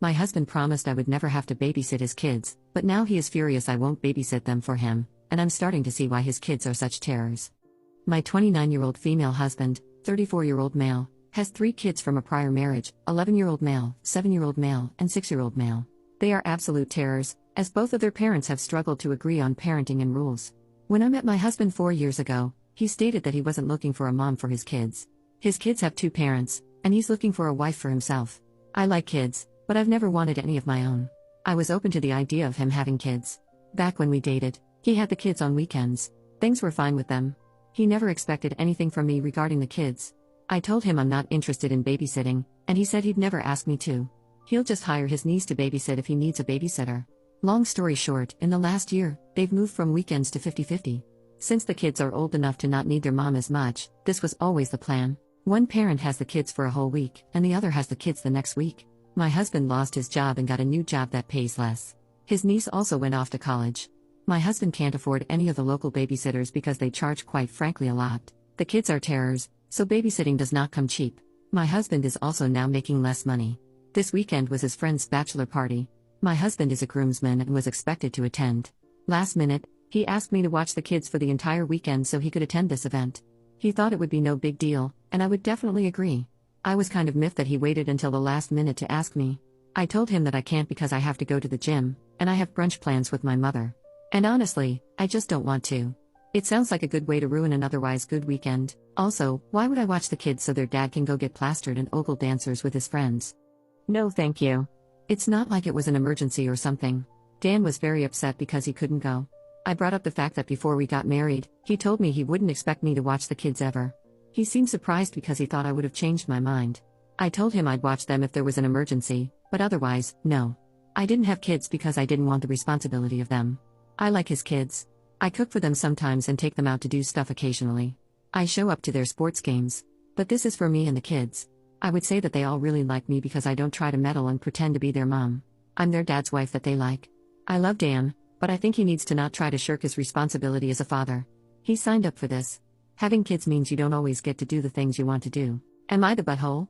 My husband promised I would never have to babysit his kids, but now he is furious I won't babysit them for him, and I'm starting to see why his kids are such terrors. My 29-year-old female husband, 34-year-old male, has 3 kids from a prior marriage, 11-year-old male, 7-year-old male, and 6-year-old male. They are absolute terrors, as both of their parents have struggled to agree on parenting and rules. When I met my husband 4 years ago, he stated that he wasn't looking for a mom for his kids. His kids have 2 parents, and he's looking for a wife for himself. I like kids, but I've never wanted any of my own. I was open to the idea of him having kids. Back when we dated, he had the kids on weekends. Things were fine with them. He never expected anything from me regarding the kids. I told him I'm not interested in babysitting, and he said he'd never ask me to. He'll just hire his niece to babysit if he needs a babysitter. Long story short, in the last year, they've moved from weekends to 50-50. Since the kids are old enough to not need their mom as much, this was always the plan. One parent has the kids for a whole week, and the other has the kids the next week. My husband lost his job and got a new job that pays less. His niece also went off to college. My husband can't afford any of the local babysitters because they charge quite frankly a lot. The kids are terrors, so babysitting does not come cheap. My husband is also now making less money. This weekend was his friend's bachelor party. My husband is a groomsman and was expected to attend. Last minute, he asked me to watch the kids for the entire weekend so he could attend this event. He thought it would be no big deal, and I would definitely agree. I was kind of miffed that he waited until the last minute to ask me. I told him that I can't because I have to go to the gym, and I have brunch plans with my mother. And honestly, I just don't want to. It sounds like a good way to ruin an otherwise good weekend. Also, why would I watch the kids so their dad can go get plastered and ogle dancers with his friends? No thank you. It's not like it was an emergency or something. Dan was very upset because he couldn't go. I brought up the fact that before we got married, he told me he wouldn't expect me to watch the kids ever. He seemed surprised because he thought I would have changed my mind. I told him I'd watch them if there was an emergency, but otherwise, no. I didn't have kids because I didn't want the responsibility of them. I like his kids. I cook for them sometimes and take them out to do stuff occasionally. I show up to their sports games. But this is for me and the kids. I would say that they all really like me because I don't try to meddle and pretend to be their mom. I'm their dad's wife that they like. I love Dan, but I think he needs to not try to shirk his responsibility as a father. He signed up for this. Having kids means you don't always get to do the things you want to do. Am I the butthole?